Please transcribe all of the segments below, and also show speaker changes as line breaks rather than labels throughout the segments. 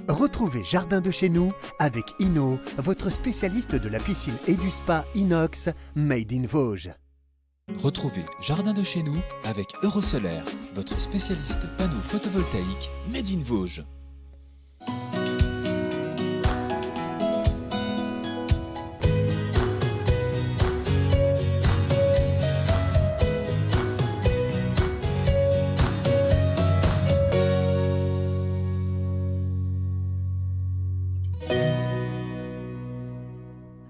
Retrouvez Jardin de chez nous avec Inno, votre spécialiste de la piscine et du spa inox Made in Vosges.
Retrouvez Jardin de chez nous avec Eurosolaire, votre spécialiste panneaux photovoltaïques Made in Vosges.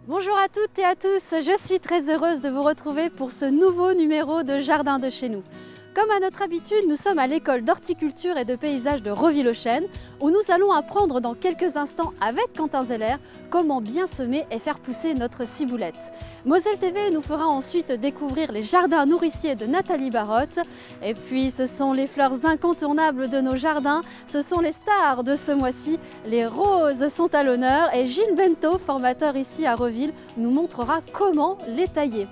Bonjour à toutes et à tous, je suis très heureuse de vous retrouver pour ce nouveau numéro de Jardin de chez nous. Comme à notre habitude, nous sommes à l'école d'horticulture et de paysage de Roville-aux-Chênes où nous allons apprendre dans quelques instants avec Quentin Zeller comment bien semer et faire pousser notre ciboulette. Moselle TV nous fera ensuite découvrir les jardins nourriciers de Nathalie Barotte. Et puis ce sont les fleurs incontournables de nos jardins, ce sont les stars de ce mois-ci. Les roses sont à l'honneur et Gilles Bento, formateur ici à Reville, nous montrera comment les tailler.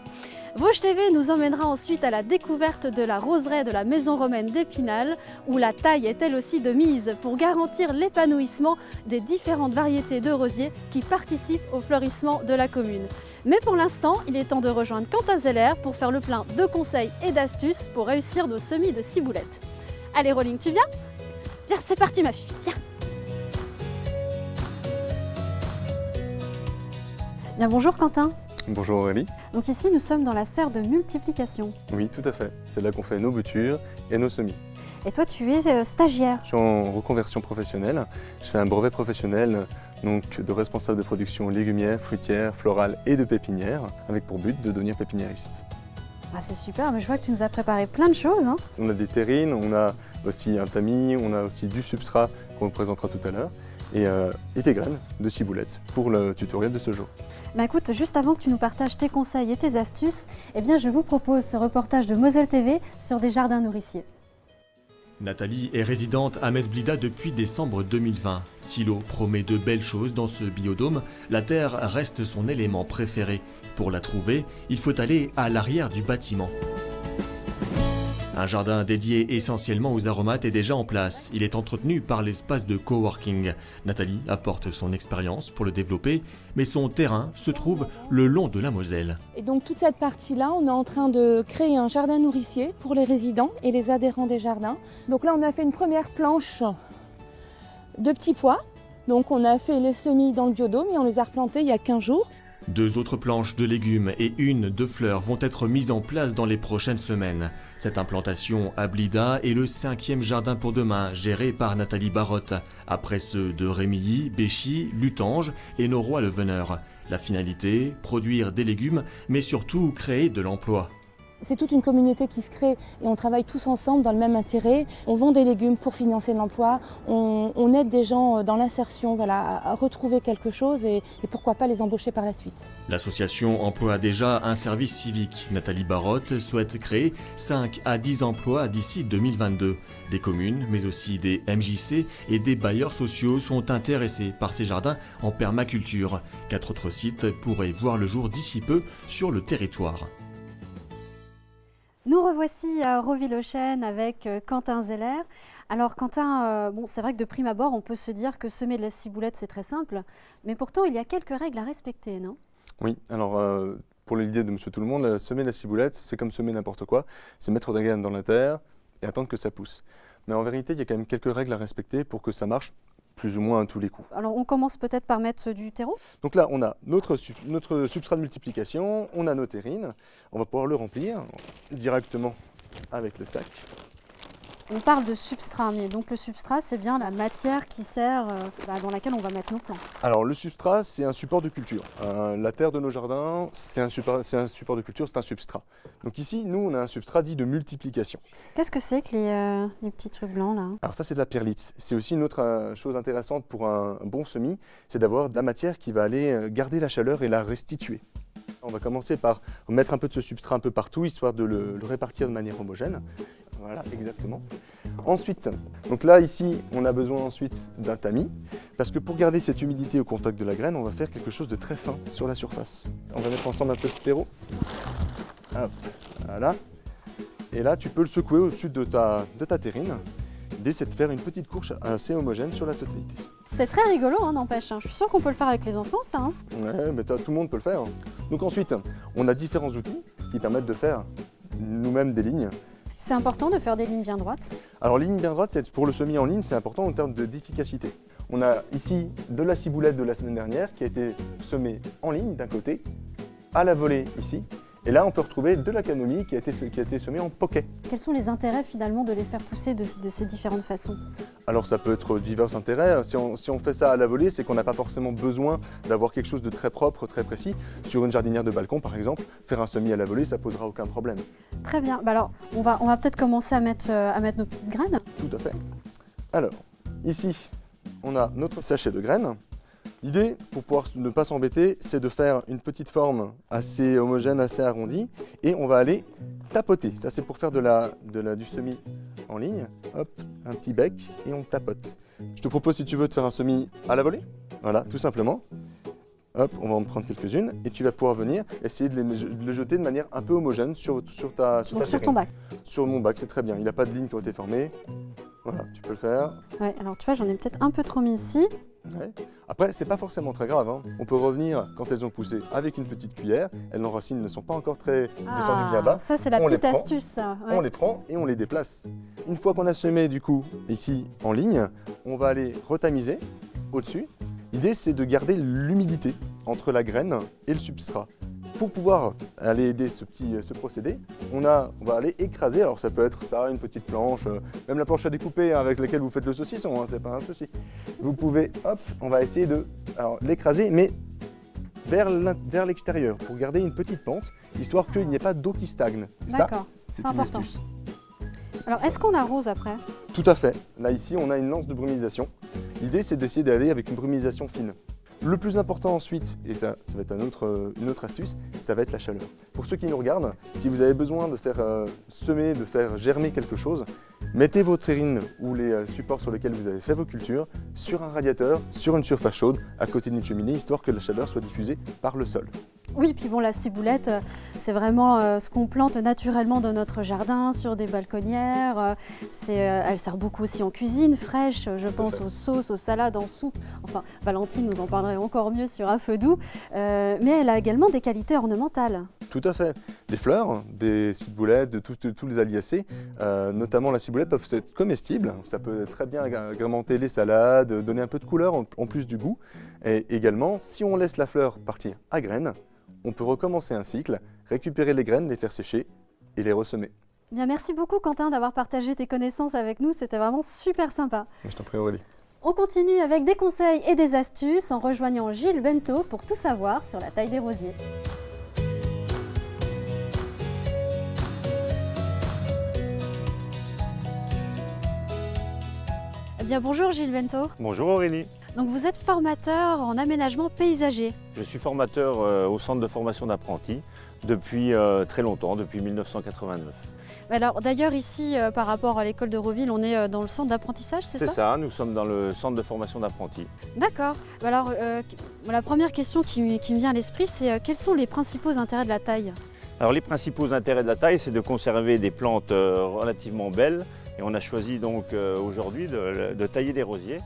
Vosges TV nous emmènera ensuite à la découverte de la roseraie de la maison romaine d'Épinal, où la taille est elle aussi de mise pour garantir l'épanouissement des différentes variétés de rosiers qui participent au fleurissement de la commune. Mais pour l'instant, il est temps de rejoindre Quentin Zeller pour faire le plein de conseils et d'astuces pour réussir nos semis de ciboulette. Allez Rolling, tu viens? Viens, c'est parti ma fille, viens! Bien, bonjour Quentin.
Bonjour Aurélie.
Donc ici, nous sommes dans la serre de multiplication.
Oui, tout à fait. C'est là qu'on fait nos boutures et nos semis.
Et toi, tu es stagiaire.
Je suis en reconversion professionnelle. Je fais un brevet professionnel donc, de responsable de production légumière, fruitière, florale et de pépinière, avec pour but de devenir pépiniériste.
Ah, c'est super, mais je vois que tu nous as préparé plein de choses. Hein.
On a des terrines, on a aussi un tamis, on a aussi du substrat qu'on vous présentera tout à l'heure, et des graines de ciboulette pour le tutoriel de ce jour.
Bah écoute, juste avant que tu nous partages tes conseils et tes astuces, eh bien je vous propose ce reportage de Moselle TV sur des jardins nourriciers.
Nathalie est résidente à Mesblida depuis décembre 2020. Silo promet de belles choses dans ce biodôme, la terre reste son élément préféré. Pour la trouver, il faut aller à l'arrière du bâtiment. Un jardin dédié essentiellement aux aromates est déjà en place. Il est entretenu par l'espace de coworking. Nathalie apporte son expérience pour le développer, mais son terrain se trouve le long de la Moselle.
Et donc toute cette partie-là, on est en train de créer un jardin nourricier pour les résidents et les adhérents des jardins. Donc là, on a fait une première planche de petits pois. Donc on a fait les semis dans le biodôme et on les a replantés il y a 15 jours.
2 autres planches de légumes et une de fleurs vont être mises en place dans les prochaines semaines. Cette implantation à Blida est le 5e jardin pour demain, géré par Nathalie Barotte, après ceux de Rémilly, Béchy, Lutange et Noroy-le-Veneur. La finalité, produire des légumes, mais surtout créer de l'emploi.
C'est toute une communauté qui se crée et on travaille tous ensemble dans le même intérêt. On vend des légumes pour financer l'emploi, on aide des gens dans l'insertion à retrouver quelque chose et pourquoi pas les embaucher par la suite.
L'association emploie déjà un service civique. Nathalie Barotte souhaite créer 5 à 10 emplois d'ici 2022. Des communes, mais aussi des MJC et des bailleurs sociaux sont intéressés par ces jardins en permaculture. 4 autres sites pourraient voir le jour d'ici peu sur le territoire.
Nous revoici à Roville-aux-Chênes avec Quentin Zeller. Alors Quentin, bon, c'est vrai que de prime abord, on peut se dire que semer de la ciboulette, c'est très simple, mais pourtant il y a quelques règles à respecter, non?
Oui, alors pour l'idée de Monsieur Tout-le-Monde, semer la ciboulette, c'est comme semer n'importe quoi, c'est mettre des graines dans la terre et attendre que ça pousse. Mais en vérité, il y a quand même quelques règles à respecter pour que ça marche plus ou moins à tous les coups.
Alors on commence peut-être par mettre du terreau.
Donc là, on a notre substrat de multiplication, on a nos terrines, on va pouvoir le remplir directement avec le sac.
On parle de substrat, mais donc le substrat, c'est bien la matière qui sert, dans laquelle on va mettre nos plants.
Alors le substrat, c'est un support de culture. La terre de nos jardins, c'est un support de culture, c'est un substrat. Donc ici, nous, on a un substrat dit de multiplication.
Qu'est-ce que c'est que les petits trucs blancs là?
Alors ça, c'est de la perlite. C'est aussi une autre chose intéressante pour un bon semis, c'est d'avoir de la matière qui va aller garder la chaleur et la restituer. On va commencer par mettre un peu de ce substrat un peu partout, histoire de le répartir de manière homogène. Voilà, exactement. Ensuite, donc là, ici, on a besoin ensuite d'un tamis, parce que pour garder cette humidité au contact de la graine, on va faire quelque chose de très fin sur la surface. On va mettre ensemble un peu de terreau. Hop, voilà. Et là, tu peux le secouer au-dessus de ta terrine. L'idée, c'est de faire une petite couche assez homogène sur la totalité.
C'est très rigolo, hein, n'empêche. Je suis sûre qu'on peut le faire avec les enfants, ça. Hein.
Ouais, mais tout le monde peut le faire. Donc ensuite, on a différents outils qui permettent de faire nous-mêmes des lignes.
C'est important de faire des lignes bien droites.
Alors ligne bien droite, pour le semis en ligne, c'est important en termes d'efficacité. On a ici de la ciboulette de la semaine dernière qui a été semée en ligne d'un côté, à la volée ici. Et là, on peut retrouver de la camomille qui a été semée en poquet.
Quels sont les intérêts finalement de les faire pousser de ces différentes façons?
Alors ça peut être divers intérêts. Si on fait ça à la volée, c'est qu'on n'a pas forcément besoin d'avoir quelque chose de très propre, très précis. Sur une jardinière de balcon par exemple, faire un semis à la volée, ça posera aucun problème.
Très bien. Bah alors, on va peut-être commencer à mettre nos petites graines.
Tout à fait. Alors, ici, on a notre sachet de graines. L'idée, pour pouvoir ne pas s'embêter, c'est de faire une petite forme assez homogène, assez arrondie, et on va aller tapoter. Ça, c'est pour faire du semis en ligne. Hop, un petit bec, et on tapote. Je te propose, si tu veux, de faire un semis à la volée. Voilà, tout simplement. Hop, on va en prendre quelques-unes, et tu vas pouvoir venir essayer de le jeter de manière un peu homogène sur ta
Donc sur
terrine.
ton bac.
Sur mon bac, c'est très bien. Il n'a pas de lignes qui ont été formées. Voilà, tu peux le faire.
Ouais, alors tu vois, j'en ai peut-être un peu trop mis ici.
Ouais. Après, c'est pas forcément très grave. Hein. On peut revenir quand elles ont poussé avec une petite cuillère. Elles racines ne sont pas encore très descendues bien bas.
Ça, c'est la
On les
petite
prend.
astuce, ça. Ouais.
On les prend et on les déplace. Une fois qu'on a semé du coup ici en ligne, on va aller retamiser au-dessus. L'idée, c'est de garder l'humidité entre la graine et le substrat. Pour pouvoir aller aider ce procédé, on va aller écraser, alors ça peut être ça, une petite planche, même la planche à découper avec laquelle vous faites le saucisson, hein, c'est pas un souci. Vous pouvez, hop, on va essayer de l'écraser, mais vers l'extérieur, pour garder une petite pente, histoire qu'il n'y ait pas d'eau qui stagne. Et ça,
D'accord,
c'est
c'est
une
important.
astuce.
Alors, est-ce qu'on arrose après?
Tout à fait. Là, ici, on a une lance de brumisation. L'idée, c'est d'essayer d'aller avec une brumisation fine. Le plus important ensuite, et ça va être une autre astuce, ça va être la chaleur. Pour ceux qui nous regardent, si vous avez besoin de faire semer, de faire germer quelque chose, mettez vos terrines ou les supports sur lesquels vous avez fait vos cultures sur un radiateur, sur une surface chaude, à côté d'une cheminée, histoire que la chaleur soit diffusée par le sol.
Oui, puis bon, la ciboulette, c'est vraiment ce qu'on plante naturellement dans notre jardin, sur des balconnières. Elle sert beaucoup aussi en cuisine, fraîche, je pense aux sauces, aux salades, en soupe. Enfin, Valentine nous en parlerait encore mieux sur un feu doux. Mais elle a également des qualités ornementales.
Tout à fait. Les fleurs, des ciboulettes, de tous les aliacées, notamment la ciboulette, peuvent être comestibles. Ça peut très bien agrémenter les salades, donner un peu de couleur en plus du goût. Et également, si on laisse la fleur partir à graines, on peut recommencer un cycle, récupérer les graines, les faire sécher et les ressemer.
Bien, merci beaucoup Quentin d'avoir partagé tes connaissances avec nous, c'était vraiment super sympa.
Je t'en prie Aurélie.
On continue avec des conseils et des astuces en rejoignant Gilles Bento pour tout savoir sur la taille des rosiers. Eh bien, bonjour Gilles Bento.
Bonjour Aurélie.
Donc vous êtes formateur en aménagement paysager.
Je suis formateur au centre de formation d'apprentis depuis très longtemps, depuis 1989.
Alors d'ailleurs ici, par rapport à l'école de Roville, on est dans le centre d'apprentissage, c'est ça?
C'est ça, nous sommes dans le centre de formation d'apprentis.
D'accord. Alors la première question qui me vient à l'esprit, c'est quels sont les principaux intérêts de la taille?
Alors les principaux intérêts de la taille, c'est de conserver des plantes relativement belles. Et on a choisi donc aujourd'hui de tailler des rosiers.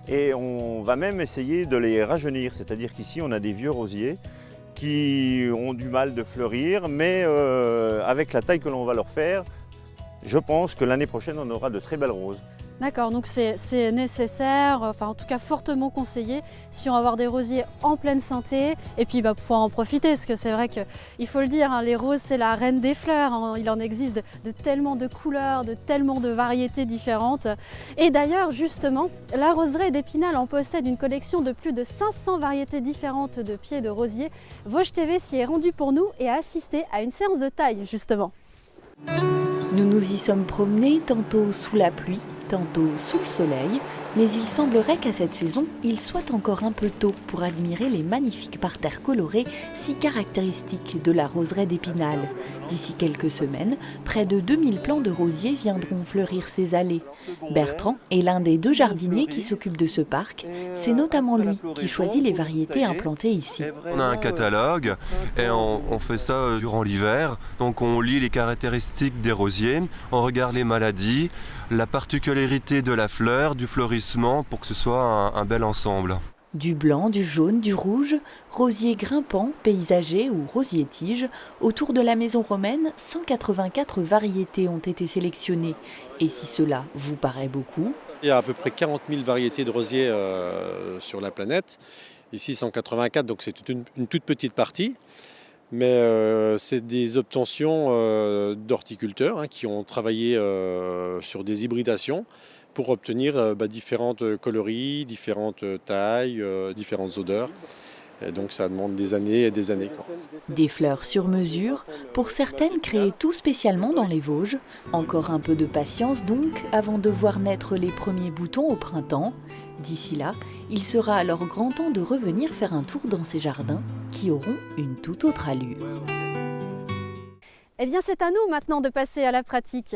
Et on va même essayer de les rajeunir, c'est-à-dire qu'ici on a des vieux rosiers qui ont du mal de fleurir, mais avec la taille que l'on va leur faire, je pense que l'année prochaine on aura de très belles roses.
D'accord, donc c'est nécessaire, enfin en tout cas fortement conseillé si on va avoir des rosiers en pleine santé et puis pouvoir en profiter parce que c'est vrai qu'il faut le dire, hein, les roses c'est la reine des fleurs, hein, il en existe de tellement de couleurs, de tellement de variétés différentes. Et d'ailleurs justement, la roseraie d'Épinal en possède une collection de plus de 500 variétés différentes de pieds de rosiers. Vosges TV s'y est rendu pour nous et a assisté à une séance de taille justement.
Nous nous y sommes promenés tantôt sous la pluie, tantôt sous le soleil, mais il semblerait qu'à cette saison, il soit encore un peu tôt pour admirer les magnifiques parterres colorés si caractéristiques de la roseraie d'Épinal. D'ici quelques semaines, près de 2000 plants de rosiers viendront fleurir ces allées. Bertrand est l'un des 2 jardiniers qui s'occupent de ce parc. C'est notamment lui qui choisit les variétés implantées ici.
On a un catalogue et on fait ça durant l'hiver. Donc on lit les caractéristiques des rosiers, on regarde les maladies, la particularité de la fleur, du fleurissement, pour que ce soit un bel ensemble.
Du blanc, du jaune, du rouge, rosier grimpant, paysager ou rosier-tige, autour de la maison romaine, 184 variétés ont été sélectionnées. Et si cela vous paraît beaucoup,
il y a à peu près 40 000 variétés de rosiers sur la planète. Ici 184, donc c'est une toute petite partie. Mais c'est des obtentions d'horticulteurs qui ont travaillé sur des hybridations pour obtenir différentes coloris, différentes tailles, différentes odeurs. Et donc ça demande des années et des années.
Des fleurs sur mesure, pour certaines créées tout spécialement dans les Vosges. Encore un peu de patience donc, avant de voir naître les premiers boutons au printemps. D'ici là, il sera alors grand temps de revenir faire un tour dans ces jardins qui auront une toute autre allure.
Eh bien, c'est à nous maintenant de passer à la pratique.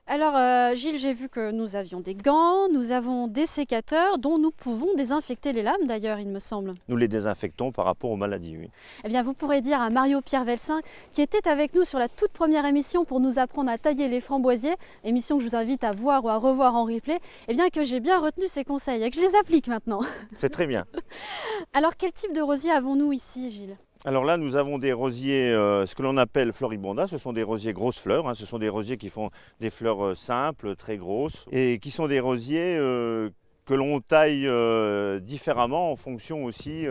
Alors Gilles, j'ai vu que nous avions des gants, nous avons des sécateurs dont nous pouvons désinfecter les lames d'ailleurs, il me semble.
Nous les désinfectons par rapport aux maladies, oui.
Eh bien, vous pourrez dire à Mario-Pierre Velsin, qui était avec nous sur la toute première émission pour nous apprendre à tailler les framboisiers, émission que je vous invite à voir ou à revoir en replay, eh bien que j'ai bien retenu ses conseils et que je les applique maintenant.
C'est très bien.
Alors, quel type de rosier avons-nous ici, Gilles ?
Alors là, nous avons des rosiers, ce que l'on appelle floribunda, ce sont des rosiers grosses fleurs, ce sont des rosiers qui font des fleurs simples, très grosses, et qui sont des rosiers que l'on taille différemment en fonction aussi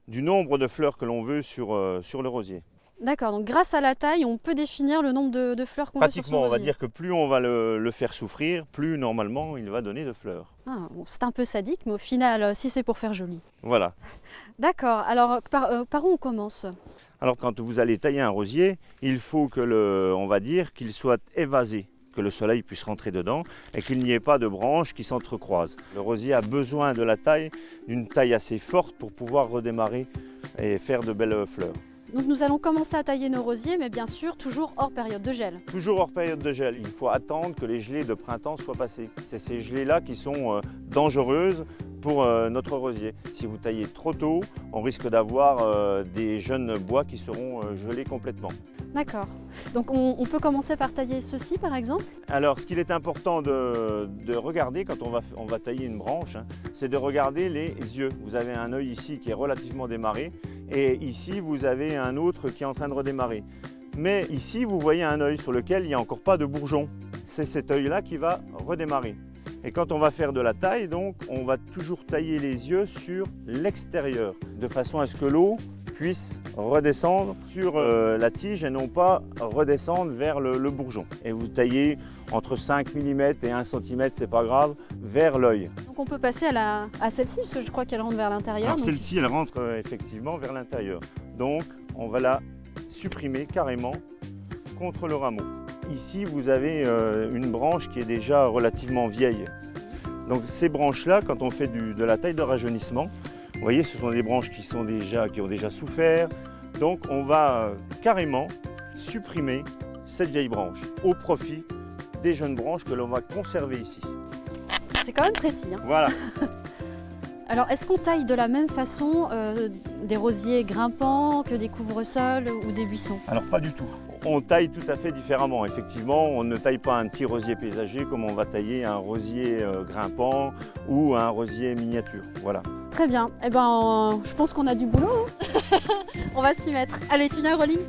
du nombre de fleurs que l'on veut sur le rosier.
D'accord, donc grâce à la taille, on peut définir le nombre de fleurs qu'on veut sur son
Pratiquement, on va
rosier.
dire que plus on va le faire souffrir, plus normalement il va donner de fleurs.
Ah, bon, c'est un peu sadique, mais au final, si c'est pour faire joli.
Voilà.
D'accord, alors par où on commence ?
Alors quand vous allez tailler un rosier, il faut que on va dire qu'il soit évasé, que le soleil puisse rentrer dedans et qu'il n'y ait pas de branches qui s'entrecroisent. Le rosier a besoin de la taille, d'une taille assez forte pour pouvoir redémarrer et faire de belles fleurs.
Donc nous allons commencer à tailler nos rosiers, mais bien sûr toujours hors période de gel.
Toujours hors période de gel, il faut attendre que les gelées de printemps soient passées. C'est ces gelées-là qui sont dangereuses pour notre rosier. Si vous taillez trop tôt, on risque d'avoir des jeunes bois qui seront gelés complètement.
D'accord. Donc on peut commencer par tailler ceci par exemple ?
Alors ce qu'il est important de regarder quand on va tailler une branche, c'est de regarder les yeux. Vous avez un œil ici qui est relativement démarré et ici vous avez un autre qui est en train de redémarrer. Mais ici vous voyez un œil sur lequel il n'y a encore pas de bourgeon. C'est cet œil-là qui va redémarrer. Et quand on va faire de la taille, donc, on va toujours tailler les yeux sur l'extérieur, de façon à ce que l'eau puisse redescendre sur la tige et non pas redescendre vers le bourgeon. Et vous taillez entre 5 mm et 1 cm, c'est pas grave, vers l'œil.
Donc on peut passer à celle-ci, parce que je crois qu'elle rentre vers l'intérieur.
Alors
donc...
celle-ci, elle rentre effectivement vers l'intérieur. Donc on va la supprimer carrément contre le rameau. Ici, vous avez une branche qui est déjà relativement vieille. Donc ces branches-là, quand on fait de la taille de rajeunissement, vous voyez, ce sont des branches qui ont déjà souffert. Donc on va carrément supprimer cette vieille branche au profit des jeunes branches que l'on va conserver ici.
C'est quand même précis. Hein.
Voilà.
Alors, est-ce qu'on taille de la même façon des rosiers grimpants que des couvre-sols ou des buissons?
Alors pas du tout. On taille tout à fait différemment. Effectivement, on ne taille pas un petit rosier paysager comme on va tailler un rosier grimpant ou un rosier miniature. Voilà.
Très bien. Eh ben, je pense qu'on a du boulot. Hein. On va s'y mettre. Allez, tu viens, Rolling?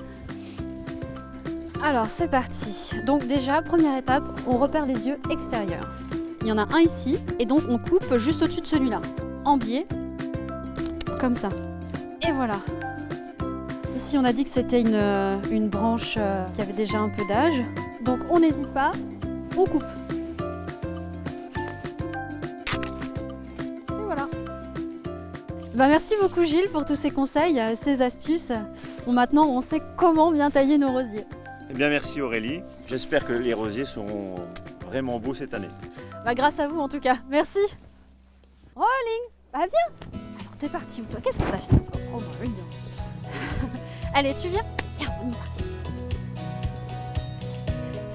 Alors, c'est parti. Donc déjà, première étape, on repère les yeux extérieurs. Il y en a un ici, et donc on coupe juste au-dessus de celui-là. En biais, comme ça. Et voilà. Ici, on a dit que c'était une branche qui avait déjà un peu d'âge. Donc, on n'hésite pas, on coupe. Et voilà. Bah, merci beaucoup, Gilles, pour tous ces conseils, ces astuces. Bon, maintenant, on sait comment bien tailler nos rosiers.
Eh bien, merci Aurélie. J'espère que les rosiers seront vraiment beaux cette année.
Bah, grâce à vous, en tout cas. Merci. Rolling. Bah, viens. Alors, t'es parti où, toi? Qu'est-ce que t'as fait encore? Oh, bah, oui. Allez, tu viens? Viens, on est parti.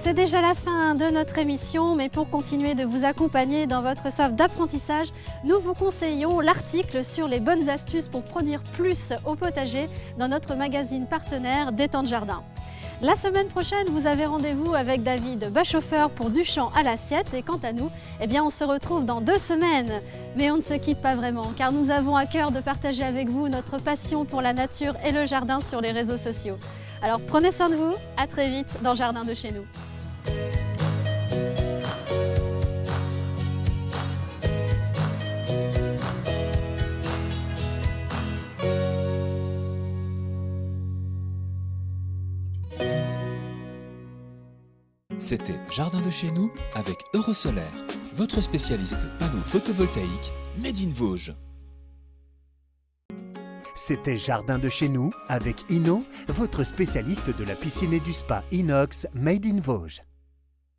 C'est déjà la fin de notre émission, mais pour continuer de vous accompagner dans votre soif d'apprentissage, nous vous conseillons l'article sur les bonnes astuces pour produire plus au potager dans notre magazine partenaire Détente Jardin. La semaine prochaine, vous avez rendez-vous avec David, chauffeur pour du champ à l'assiette. Et quant à nous, eh bien, on se retrouve dans 2 semaines. Mais on ne se quitte pas vraiment, car nous avons à cœur de partager avec vous notre passion pour la nature et le jardin sur les réseaux sociaux. Alors prenez soin de vous, à très vite dans Jardin de chez nous.
C'était Jardin de chez nous avec Eurosolaire, votre spécialiste panneaux photovoltaïques Made in Vosges.
C'était Jardin de chez nous avec Inno, votre spécialiste de la piscine et du spa inox Made in Vosges.